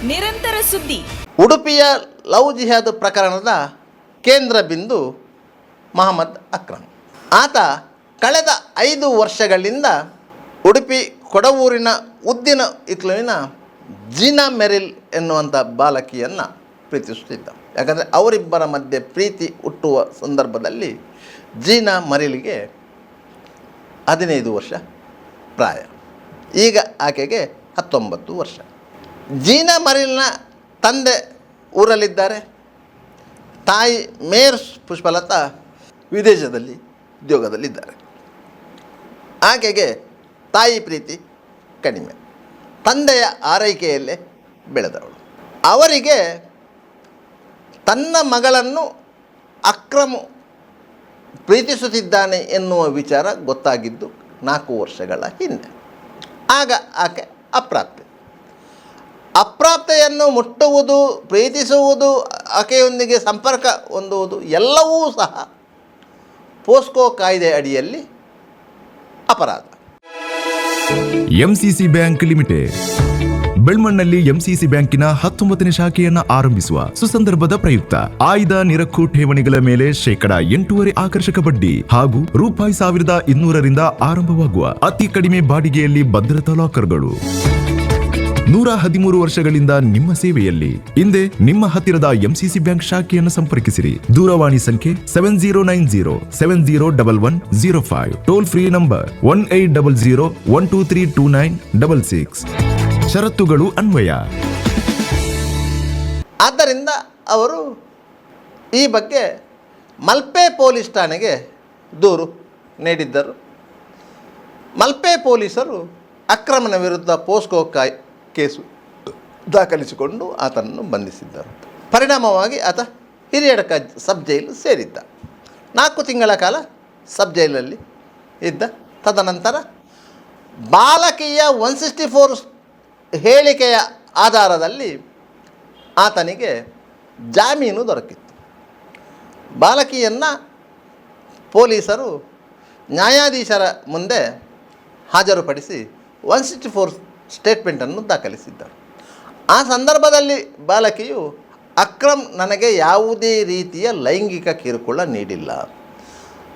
ನಿರಂತರ ಸುದ್ದಿ. ಉಡುಪಿಯ ಲವ್ ಜಿಹಾದ್ ಪ್ರಕರಣದ ಕೇಂದ್ರ ಬಿಂದು ಮೊಹಮ್ಮದ್ ಅಕ್ರಮ್. ಆತ ಕಳೆದ 5 ವರ್ಷಗಳಿಂದ ಉಡುಪಿ ಕೊಡವೂರಿನ ಉದ್ದಿನ ಇತ್ಲುವಿನ ಜೀನಾ ಮೆರಿಲ್ ಎನ್ನುವಂಥ ಬಾಲಕಿಯನ್ನು ಪ್ರೀತಿಸುತ್ತಿದ್ದ. ಯಾಕಂದರೆ ಅವರಿಬ್ಬರ ಮಧ್ಯೆ ಪ್ರೀತಿ ಹುಟ್ಟುವ ಸಂದರ್ಭದಲ್ಲಿ ಜೀನಾ ಮರಿಲ್ಗೆ 15 ವರ್ಷ ಪ್ರಾಯ. ಈಗ ಆಕೆಗೆ 19 ವರ್ಷ. ಜೀನಾ ಮರಿಲ್ನ ತಂದೆ ಊರಲ್ಲಿದ್ದಾರೆ. ತಾಯಿ ಮೇಯರ್ ಪುಷ್ಪಲತಾ ವಿದೇಶದಲ್ಲಿ ಉದ್ಯೋಗದಲ್ಲಿದ್ದಾರೆ. ಆಕೆಗೆ ತಾಯಿ ಪ್ರೀತಿ ಕಡಿಮೆ, ತಂದೆಯ ಆರೈಕೆಯಲ್ಲೇ ಬೆಳೆದವಳು. ಅವರಿಗೆ ತನ್ನ ಮಗಳನ್ನು ಅಕ್ರಮ್ ಪ್ರೀತಿಸುತ್ತಿದ್ದಾನೆ ಎನ್ನುವ ವಿಚಾರ ಗೊತ್ತಾಗಿದ್ದು 4 ವರ್ಷಗಳ ಹಿಂದೆ. ಆಗ ಆಕೆ ಅಪ್ರಾಪ್ತೆಯನ್ನು ಮುಟ್ಟುವುದು, ಪ್ರೀತಿಸುವುದು, ಆಕೆಯೊಂದಿಗೆ ಸಂಪರ್ಕ ಹೊಂದುವುದು ಎಲ್ಲವೂ ಸಹ ಪೋಸ್ಕೋ ಕಾಯ್ದೆ ಅಡಿಯಲ್ಲಿ ಅಪರಾಧ. ಎಂಸಿಸಿ ಬ್ಯಾಂಕ್ ಲಿಮಿಟೆಡ್ ಬೆಳ್ಮಣ್ಣಲ್ಲಿ ಎಂಸಿಸಿ ಬ್ಯಾಂಕಿನ 19ನೇ ಶಾಖೆಯನ್ನ ಆರಂಭಿಸುವ ಸುಸಂದರ್ಭದ ಪ್ರಯುಕ್ತ ಆಯ್ದ ನಿರಕ್ಕು ಠೇವಣಿಗಳ ಮೇಲೆ ಶೇಕಡ 8.5% ಆಕರ್ಷಕ ಬಡ್ಡಿ ಹಾಗೂ ₹1,200ರಿಂದ ಆರಂಭವಾಗುವ ಅತಿ ಕಡಿಮೆ ಬಾಡಿಗೆಯಲ್ಲಿ ಭದ್ರತಾ ಲಾಕರ್ಗಳು. 113 ವರ್ಷಗಳಿಂದ ನಿಮ್ಮ ಸೇವೆಯಲ್ಲಿ. ಹಿಂದೆ ನಿಮ್ಮ ಹತ್ತಿರದ ಎಂಸಿಸಿ ಬ್ಯಾಂಕ್ ಶಾಖೆಯನ್ನು ಸಂಪರ್ಕಿಸಿರಿ. ದೂರವಾಣಿ ಸಂಖ್ಯೆ 7090701105. Toll free number 1800123296. ಷರತ್ತುಗಳು ಅನ್ವಯ. ಆದ್ದರಿಂದ ಅವರು ಈ ಬಗ್ಗೆ ಮಲ್ಪೆ ಪೊಲೀಸ್ ಠಾಣೆಗೆ ದೂರು ನೀಡಿದ್ದರು. ಮಲ್ಪೆ ಪೊಲೀಸರು ಅಕ್ರಮನ ವಿರುದ್ಧ ಪೋಸ್ಕೋ ಕೇಸು ದಾಖಲಿಸಿಕೊಂಡು ಆತನನ್ನು ಬಂಧಿಸಿದ್ದರು. ಪರಿಣಾಮವಾಗಿ ಆತ ಹಿರಿಯಡ್ಕ ಸಬ್ ಜೈಲು ಸೇರಿದ್ದ. 4 ತಿಂಗಳ ಕಾಲ ಸಬ್ ಜೈಲಲ್ಲಿ ಇದ್ದ. ತದನಂತರ ಬಾಲಕಿಯ 164 ಹೇಳಿಕೆಯ ಆಧಾರದಲ್ಲಿ ಆತನಿಗೆ ಜಾಮೀನು ದೊರಕಿತ್ತು. ಬಾಲಕಿಯನ್ನು ಪೊಲೀಸರು ನ್ಯಾಯಾಧೀಶರ ಮುಂದೆ ಹಾಜರುಪಡಿಸಿ 164 ಸ್ಟೇಟ್ಮೆಂಟನ್ನು ದಾಖಲಿಸಿದ್ದರು. ಆ ಸಂದರ್ಭದಲ್ಲಿ ಬಾಲಕಿಯು ಅಕ್ರಮ್ ನನಗೆ ಯಾವುದೇ ರೀತಿಯ ಲೈಂಗಿಕ ಕಿರುಕುಳ ನೀಡಿಲ್ಲ,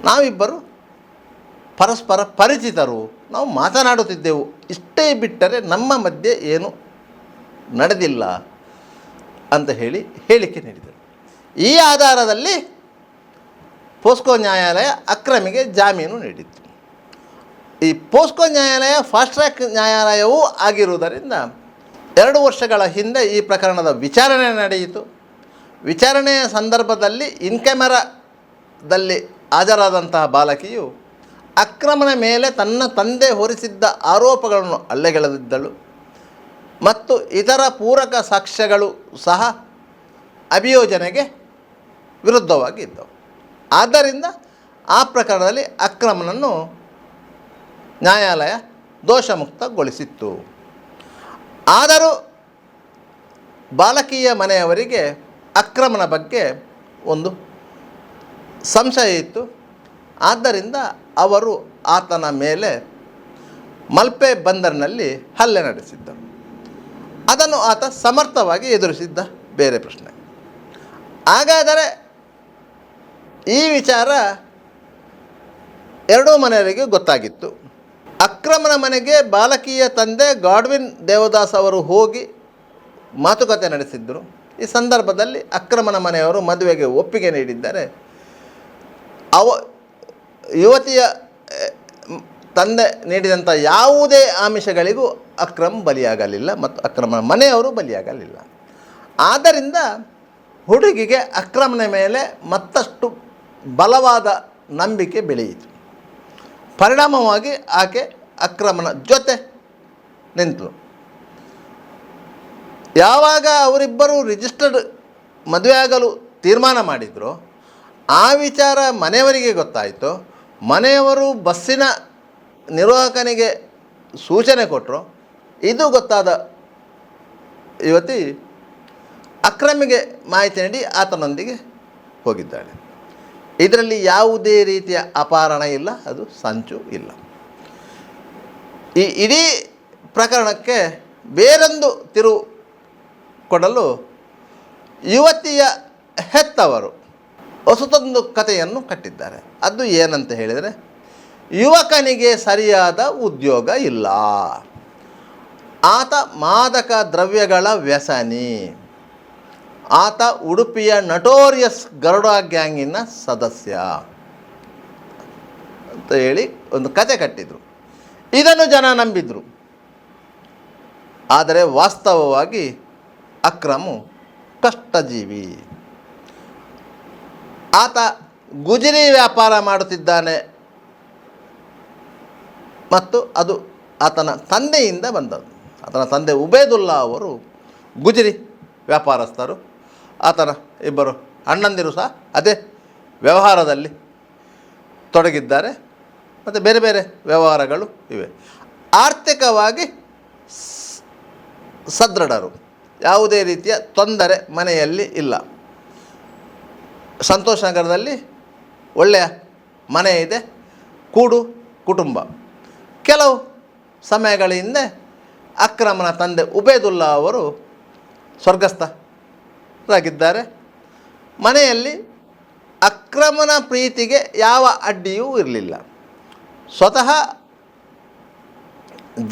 ನಾವಿಬ್ಬರು ಪರಸ್ಪರ ಪರಿಚಿತರು, ನಾವು ಮಾತನಾಡುತ್ತಿದ್ದೆವು, ಇಷ್ಟೇ ಬಿಟ್ಟರೆ ನಮ್ಮ ಮಧ್ಯೆ ಏನು ನಡೆದಿಲ್ಲ ಅಂತ ಹೇಳಿಕೆ ನೀಡಿದರು. ಈ ಆಧಾರದಲ್ಲಿ ಪೋಸ್ಕೋ ನ್ಯಾಯಾಲಯ ಅಕ್ರಮಿಗೆ ಜಾಮೀನು ನೀಡಿತ್ತು. ಈ ಪೋಸ್ಕೋ ನ್ಯಾಯಾಲಯ ಫಾಸ್ಟ್ ಟ್ರ್ಯಾಕ್ ನ್ಯಾಯಾಲಯವೂ ಆಗಿರುವುದರಿಂದ 2 ವರ್ಷಗಳ ಹಿಂದೆ ಈ ಪ್ರಕರಣದ ವಿಚಾರಣೆ ನಡೆಯಿತು. ವಿಚಾರಣೆಯ ಸಂದರ್ಭದಲ್ಲಿ ಇನ್ ಕ್ಯಾಮೆರಾದಲ್ಲಿ ಹಾಜರಾದಂತಹ ಬಾಲಕಿಯು ಅಕ್ರಮನ ಮೇಲೆ ತನ್ನ ತಂದೆ ಹೊರಿಸಿದ್ದ ಆರೋಪಗಳನ್ನು ಅಲ್ಲೆಗೆಳೆದಿದ್ದಳು ಮತ್ತು ಇತರ ಪೂರಕ ಸಾಕ್ಷ್ಯಗಳು ಸಹ ಅಭಿಯೋಜನೆಗೆ ವಿರುದ್ಧವಾಗಿದ್ದವು. ಆದ್ದರಿಂದ ಆ ಪ್ರಕರಣದಲ್ಲಿ ಅಕ್ರಮನನ್ನು ನ್ಯಾಯಾಲಯ ದೋಷಮುಕ್ತಗೊಳಿಸಿತ್ತು. ಆದರೂ ಬಾಲಕಿಯ ಮನೆಯವರಿಗೆ ಅಕ್ರಮನ ಬಗ್ಗೆ ಒಂದು ಸಂಶಯ ಇತ್ತು. ಆದ್ದರಿಂದ ಅವರು ಆತನ ಮೇಲೆ ಮಲ್ಪೆ ಬಂದರಿನಲ್ಲಿ ಹಲ್ಲೆ ನಡೆಸಿದ್ದರು. ಅದನ್ನು ಆತ ಸಮರ್ಥವಾಗಿ ಎದುರಿಸಿದ್ದ. ಬೇರೆ ಪ್ರಶ್ನೆ. ಹಾಗಾದರೆ ಈ ವಿಚಾರ ಎರಡೂ ಮನೆಯವರಿಗೆ ಗೊತ್ತಾಗಿತ್ತು. ಅಕ್ರಮನ ಮನೆಗೆ ಬಾಲಕಿಯ ತಂದೆ ಗಾಡ್ವಿನ್ ದೇವದಾಸ್ ಅವರು ಹೋಗಿ ಮಾತುಕತೆ ನಡೆಸಿದ್ದರು. ಈ ಸಂದರ್ಭದಲ್ಲಿ ಅಕ್ರಮನ ಮನೆಯವರು ಮದುವೆಗೆ ಒಪ್ಪಿಗೆ ನೀಡಿದ್ದಾರೆ. ಯುವತಿಯ ತಂದೆ ನೀಡಿದಂಥ ಯಾವುದೇ ಆಮಿಷಗಳಿಗೂ ಅಕ್ರಮ್ ಬಲಿಯಾಗಲಿಲ್ಲ ಮತ್ತು ಅಕ್ರಮನ ಮನೆಯವರು ಬಲಿಯಾಗಲಿಲ್ಲ. ಆದ್ದರಿಂದ ಹುಡುಗಿಗೆ ಅಕ್ರಮನ ಮೇಲೆ ಮತ್ತಷ್ಟು ಬಲವಾದ ನಂಬಿಕೆ ಬೆಳೆಯಿತು. ಪರಿಣಾಮವಾಗಿ ಆಕೆ ಅಕ್ರಮನ ಜೊತೆ ನಿಂತಳು. ಯಾವಾಗ ಅವರಿಬ್ಬರು ರಿಜಿಸ್ಟರ್ಡ್ ಮದುವೆಯಾಗಲು ತೀರ್ಮಾನ ಮಾಡಿದ್ರು, ಆ ವಿಚಾರ ಮನೆಯವರಿಗೆ ಗೊತ್ತಾಯಿತು. ಮನೆಯವರು ಬಸ್ಸಿನ ನಿರ್ವಾಹಕನಿಗೆ ಸೂಚನೆ ಕೊಟ್ಟರು. ಇದು ಗೊತ್ತಾದ ಯುವತಿ ಅಕ್ರಮಿಗೆ ಮಾಹಿತಿ ನೀಡಿ ಆತನೊಂದಿಗೆ ಹೋಗಿದ್ದಾಳೆ. ಇದರಲ್ಲಿ ಯಾವುದೇ ರೀತಿಯ ಅಪಹರಣ ಇಲ್ಲ, ಅದು ಸಂಚು ಇಲ್ಲ. ಈ ಇಡೀ ಪ್ರಕರಣಕ್ಕೆ ಬೇರೊಂದು ತಿರುವು ಕೊಡಲು ಯುವತಿಯ ಹೆತ್ತವರು ಹೊಸತೊಂದು ಕಥೆಯನ್ನು ಕಟ್ಟಿದ್ದಾರೆ. ಅದು ಏನಂತ ಹೇಳಿದರೆ, ಯುವಕನಿಗೆ ಸರಿಯಾದ ಉದ್ಯೋಗ ಇಲ್ಲ, ಆತ ಮಾದಕ ದ್ರವ್ಯಗಳ ವ್ಯಸನಿ, ಆತ ಉಡುಪಿಯ ನಟೋರಿಯಸ್ ಗರುಡ ಗ್ಯಾಂಗಿನ ಸದಸ್ಯ ಅಂತ ಹೇಳಿ ಒಂದು ಕತೆ ಕಟ್ಟಿದರು. ಇದನ್ನು ಜನ ನಂಬಿದರು. ಆದರೆ ವಾಸ್ತವವಾಗಿ ಅಕ್ರಮು ಕಷ್ಟಜೀವಿ. ಆತ ಗುಜರಿ ವ್ಯಾಪಾರ ಮಾಡುತ್ತಿದ್ದಾನೆ ಮತ್ತು ಅದು ಆತನ ತಂದೆಯಿಂದ ಬಂದದ್ದು. ಆತನ ತಂದೆ ಉಬೇದುಲ್ಲಾ ಅವರು ಗುಜರಿ ವ್ಯಾಪಾರಸ್ಥರು. ಆತನ ಇಬ್ಬರು ಅಣ್ಣಂದಿರು ಸಹ ಅದೇ ವ್ಯವಹಾರದಲ್ಲಿ ತೊಡಗಿದ್ದಾರೆ ಮತ್ತು ಬೇರೆ ಬೇರೆ ವ್ಯವಹಾರಗಳು ಇವೆ. ಆರ್ಥಿಕವಾಗಿ ಸದೃಢರು, ಯಾವುದೇ ರೀತಿಯ ತೊಂದರೆ ಮನೆಯಲ್ಲಿ ಇಲ್ಲ. ಸಂತೋಷ್ ನಗರದಲ್ಲಿ ಒಳ್ಳೆಯ ಮನೆ ಇದೆ, ಕೂಡು ಕುಟುಂಬ. ಕೆಲವು ಸಮಯಗಳ ಹಿಂದೆ ಅಕ್ರಮನ ತಂದೆ ಉಬೇದುಲ್ಲಾ ಅವರು ಸ್ವರ್ಗಸ್ಥರಾಗಿದ್ದಾರೆ. ಮನೆಯಲ್ಲಿ ಅಕ್ರಮನ ಪ್ರೀತಿಗೆ ಯಾವ ಅಡ್ಡಿಯೂ ಇರಲಿಲ್ಲ. ಸ್ವತಃ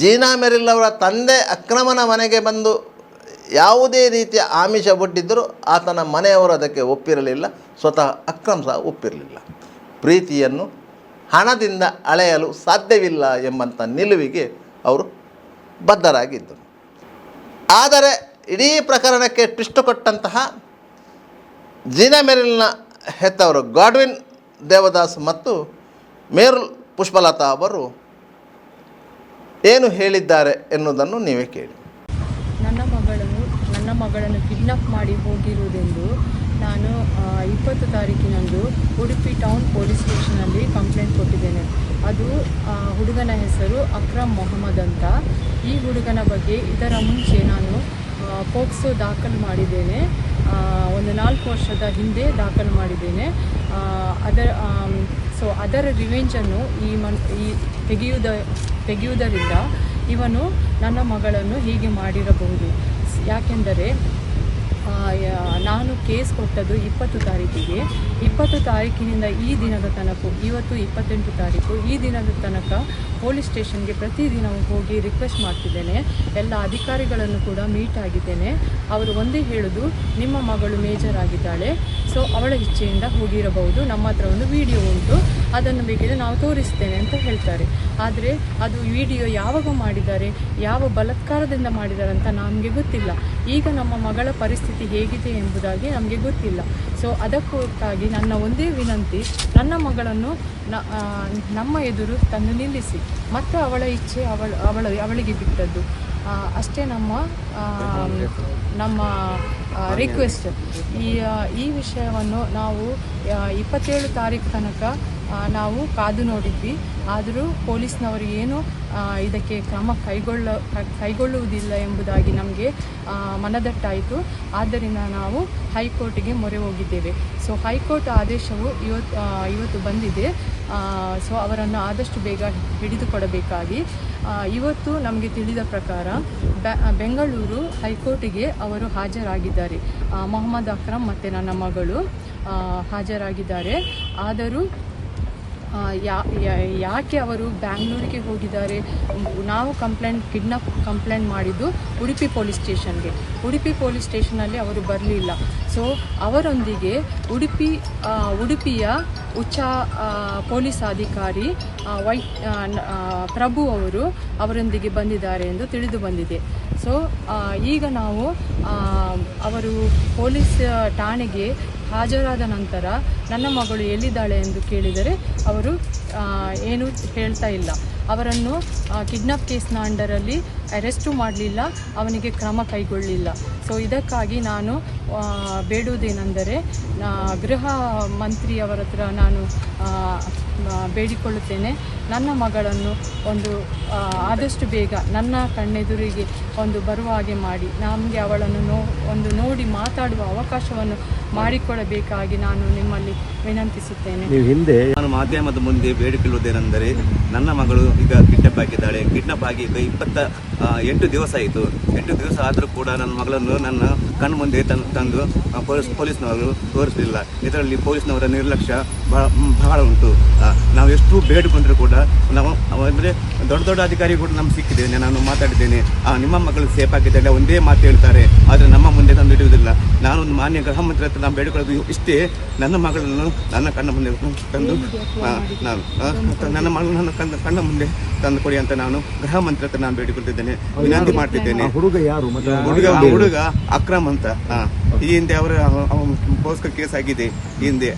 ಜೀನಾ ಮೆರಿಲ್ ಅವರ ತಂದೆ ಅಕ್ರಮನ ಮನೆಗೆ ಬಂದು ಯಾವುದೇ ರೀತಿಯ ಆಮಿಷ ಒಡ್ಡಿದ್ದರೂ ಆತನ ಮನೆಯವರು ಅದಕ್ಕೆ ಒಪ್ಪಿರಲಿಲ್ಲ. ಸ್ವತಃ ಅಕ್ರಮ್ ಸಹ ಒಪ್ಪಿರಲಿಲ್ಲ. ಪ್ರೀತಿಯನ್ನು ಹಣದಿಂದ ಅಳೆಯಲು ಸಾಧ್ಯವಿಲ್ಲ ಎಂಬಂಥ ನಿಲುವಿಗೆ ಅವರು ಬದ್ಧರಾಗಿದ್ದರು. ಆದರೆ ಇಡೀ ಪ್ರಕರಣಕ್ಕೆ ಟ್ವಿಸ್ಟ್ ಕೊಟ್ಟಂತಹ ಜೀನಾ ಮೆರಿಲ್ನ ಹೆತ್ತವರು ಗಾಡ್ವಿನ್ ದೇವದಾಸ್ ಮತ್ತು ಮೇರುಲ್ ಪುಷ್ಪಲತಾ ಅವರು ಏನು ಹೇಳಿದ್ದಾರೆ ಎನ್ನುವುದನ್ನು ನೀವೇ ಕೇಳಿ. ನನ್ನ ಮಗಳನ್ನು ಕಿಡ್ನಾಪ್ ಮಾಡಿ ಹೋಗಿರುವುದೆಂದು ನಾನು 20 ತಾರೀಕಿನಂದು ಉಡುಪಿ ಟೌನ್ ಪೊಲೀಸ್ ಸ್ಟೇಷನಲ್ಲಿ ಕಂಪ್ಲೇಂಟ್ ಕೊಟ್ಟಿದ್ದೇನೆ. ಅದು ಹುಡುಗನ ಹೆಸರು ಅಕ್ರಮ್ ಮೊಹಮ್ಮದ್ ಅಂತ. ಈ ಹುಡುಗನ ಬಗ್ಗೆ ಇದರ ಮುಂಚೆ ನಾನು ಪೋಕ್ಸೋ ದಾಖಲು ಮಾಡಿದ್ದೇನೆ. ಒಂದು 4 ವರ್ಷದ ಹಿಂದೆ ದಾಖಲು ಮಾಡಿದ್ದೇನೆ. ಅದರ ರಿವೆಂಜನ್ನು ಈ ತೆಗೆಯುವುದರಿಂದ ಇವನು ನನ್ನ ಮಗಳನ್ನು ಹೀಗೆ ಮಾಡಿರಬಹುದು. ಯಾಕೆಂದರೆ ನಾನು ಕೇಸ್ ಕೊಟ್ಟದ್ದು 20 ತಾರೀಕಿಗೆ. 20 ತಾರೀಕಿನಿಂದ ಈ ದಿನದ ತನಕ, ಇವತ್ತು 28 ತಾರೀಕು, ಈ ದಿನದ ತನಕ ಪೊಲೀಸ್ ಸ್ಟೇಷನ್ಗೆ ಪ್ರತಿದಿನವೂ ಹೋಗಿ ರಿಕ್ವೆಸ್ಟ್ ಮಾಡ್ತಿದ್ದೇನೆ. ಎಲ್ಲ ಅಧಿಕಾರಿಗಳನ್ನು ಕೂಡ ಮೀಟ್ ಆಗಿದ್ದೇನೆ. ಅವರು ಒಂದೇ ಹೇಳೋದು, ನಿಮ್ಮ ಮಗಳು ಮೇಜರ್ ಆಗಿದ್ದಾಳೆ, ಸೊ ಅವಳ ಇಚ್ಛೆಯಿಂದ ಹೋಗಿರಬಹುದು, ನಮ್ಮ ಹತ್ರ ಒಂದು ವಿಡಿಯೋ ಉಂಟು, ಅದನ್ನು ಬೇಕಿದ್ರೆ ನಾವು ತೋರಿಸ್ತೇನೆ ಅಂತ ಹೇಳ್ತಾರೆ. ಆದರೆ ಅದು ವಿಡಿಯೋ ಯಾವಾಗ ಮಾಡಿದ್ದಾರೆ, ಯಾವ ಬಲಾತ್ಕಾರದಿಂದ ಮಾಡಿದ್ದಾರೆ ಅಂತ ನಮಗೆ ಗೊತ್ತಿಲ್ಲ. ಈಗ ನಮ್ಮ ಮಗಳ ಪರಿಸ್ಥಿತಿ ಹೇಗಿದೆ ಎಂಬುದಾಗಿ ನಮಗೆ ಗೊತ್ತಿಲ್ಲ. ಸೊ ಅದಕ್ಕಾಗಿ ನನ್ನ ಒಂದೇ ವಿನಂತಿ, ನನ್ನ ಮಗಳನ್ನು ನಮ್ಮ ಎದುರು ತಂದು ನಿಲ್ಲಿಸಿ, ಮತ್ತು ಅವಳ ಇಚ್ಛೆ ಅವಳಿಗೆ ಬಿಟ್ಟದ್ದು ಅಷ್ಟೇ ನಮ್ಮ ರಿಕ್ವೆಸ್ಟ್. ಈ ವಿಷಯವನ್ನು ನಾವು 27 ತಾರೀಕು ತನಕ ನಾವು ಕಾದು ನೋಡಿದ್ವಿ. ಆದರೂ ಪೊಲೀಸ್ನವರು ಏನು ಇದಕ್ಕೆ ಕ್ರಮ ಕೈಗೊಳ್ಳುವುದಿಲ್ಲ ಎಂಬುದಾಗಿ ನಮಗೆ ಮನದಟ್ಟಾಯಿತು. ಆದ್ದರಿಂದ ನಾವು ಹೈಕೋರ್ಟಿಗೆ ಮೊರೆ ಹೋಗಿದ್ದೇವೆ. ಸೊ ಹೈಕೋರ್ಟ್ ಆದೇಶವು ಇವತ್ತು ಬಂದಿದೆ. ಸೊ ಅವರನ್ನು ಆದಷ್ಟು ಬೇಗ ಹಿಡಿದುಕೊಡಬೇಕಾಗಿ ಇವತ್ತು ನಮಗೆ ತಿಳಿದ ಪ್ರಕಾರ ಬೆಂಗಳೂರು ಹೈಕೋರ್ಟಿಗೆ ಅವರು ಹಾಜರಾಗಿದ್ದಾರೆ. ಮೊಹಮ್ಮದ್ ಅಕ್ರಮ್ ಮತ್ತು ನನ್ನ ಮಗಳು ಹಾಜರಾಗಿದ್ದಾರೆ. ಆದರೂ ಯಾಕೆ ಅವರು ಬ್ಯಾಂಗ್ಳೂರಿಗೆ ಹೋಗಿದ್ದಾರೆ? ನಾವು ಕಿಡ್ನಾಪ್ ಕಂಪ್ಲೇಂಟ್ ಮಾಡಿದ್ದು ಉಡುಪಿ ಪೊಲೀಸ್ ಸ್ಟೇಷನ್ಗೆ. ಉಡುಪಿ ಪೊಲೀಸ್ ಸ್ಟೇಷನಲ್ಲಿ ಅವರು ಬರಲಿಲ್ಲ. ಸೊ ಅವರೊಂದಿಗೆ ಉಡುಪಿಯ ಉಚ್ಚ ಪೊಲೀಸ್ ಅಧಿಕಾರಿ ಪ್ರಭು ಅವರೊಂದಿಗೆ ಬಂದಿದ್ದಾರೆ ಎಂದು ತಿಳಿದು ಬಂದಿದೆ. ಸೊ ಈಗ ನಾವು ಅವರು ಪೊಲೀಸ್ ಠಾಣೆಗೆ ಹಾಜರಾದ ನಂತರ ನನ್ನ ಮಗಳು ಎಲ್ಲಿದ್ದಾಳೆ ಎಂದು ಕೇಳಿದರೆ ಅವರು ಏನೂ ಹೇಳ್ತಾ ಇಲ್ಲ. ಅವರನ್ನು ಕಿಡ್ನಾಪ್ ಕೇಸ್ನ ಅಂಡರಲ್ಲಿ ಅರೆಸ್ಟು ಮಾಡಲಿಲ್ಲ, ಅವನಿಗೆ ಕ್ರಮ ಕೈಗೊಳ್ಳಲಿಲ್ಲ. ಸೊ ಇದಕ್ಕಾಗಿ ನಾನು ಬೇಡುವುದೇನೆಂದರೆ, ಗೃಹ ಮಂತ್ರಿಯವರ ಹತ್ರ ನಾನು ಬೇಡಿಕೊಳ್ಳುತ್ತೇನೆ, ನನ್ನ ಮಗಳನ್ನು ಆದಷ್ಟು ಬೇಗ ನನ್ನ ಕಣ್ಣೆದುರಿಗೆ ಬರುವ ಹಾಗೆ ಮಾಡಿ, ನಮಗೆ ಅವಳನ್ನು ನೋಡಿ ಮಾತಾಡುವ ಅವಕಾಶವನ್ನು ಮಾಡಿಕೊಡಬೇಕಾಗಿ ನಾನು ನಿಮ್ಮಲ್ಲಿ ವಿನಂತಿಸುತ್ತೇನೆ. ನಾನು ಮಾಧ್ಯಮದ ಮುಂದೆ ಬೇಡಿಕೊಳ್ಳುವುದೇನೆಂದರೆ, ನನ್ನ ಮಗಳು ಈಗ ಕಿಡ್ನಾಪ್ ಆಗಿದ್ದಾಳೆ. ಕಿಡ್ನಾಪ್ ಆಗಿ ಈಗ 8 ದಿವಸ ಆಯಿತು. 8 ದಿವಸ ಆದರೂ ಕೂಡ ನನ್ನ ಮಗಳನ್ನು ನನ್ನ ಕಣ್ಣು ಮುಂದೆ ತಂದು ಪೊಲೀಸ್ನವರು ತೋರಿಸಲಿಲ್ಲ. ಇದರಲ್ಲಿ ಪೊಲೀಸ್ನವರ ನಿರ್ಲಕ್ಷ್ಯ ಬಹಳ ಉಂಟು. ನಾವು ಎಷ್ಟು ಬೇಡಿಕೊಂಡ್ರೂ ಕೂಡ ನಾವು ಅಂದರೆ ದೊಡ್ಡ ದೊಡ್ಡ ಅಧಿಕಾರಿ ಕೂಡ ನಮ್ಗೆ ಸಿಕ್ಕಿದ್ದೇನೆ, ನಾನು ಮಾತಾಡಿದ್ದೇನೆ. ನಿಮ್ಮ ಮಗಳು ಸೇಫ್ ಆಗಿದ್ದಾರೆ ಒಂದೇ ಮಾತು ಹೇಳ್ತಾರೆ, ಆದರೆ ನಮ್ಮ ಮುಂದೆ ತಂದು ಇಡುವುದಿಲ್ಲ. ನಾನು ಮಾನ್ಯ ಗೃಹ ಮಂತ್ರಿ ಹತ್ರ ನಾನು ಬೇಡಿಕೊಳ್ಳೋದು ಇಷ್ಟೇ, ನನ್ನ ಮಗಳನ್ನು ನನ್ನ ಕಣ್ಣ ಮುಂದೆ ತಂದು ನನ್ನ ಮಗಳನ್ನು ಕಣ್ಣ ಮುಂದೆ ತಂದು ಕೊಡಿ ಅಂತ ನಾನು ಗೃಹ ಮಂತ್ರಿ ಹತ್ರ ನಾನು ಬೇಡಿಕೊಳ್ತಿದ್ದೇನೆ, ವಿನಂತಿ ಮಾಡ್ತಿದ್ದೇನೆ. ಹುಡುಗ ಯಾರು? ಹುಡುಗ ಅಕ್ರಮ್ ಅಂತ. ಈ ಹಿಂದೆ ಅವರ ಪೋಸ್ಕರ್ ಕೇಸ್ ಆಗಿದೆ ಈ ಹಿಂದೆ.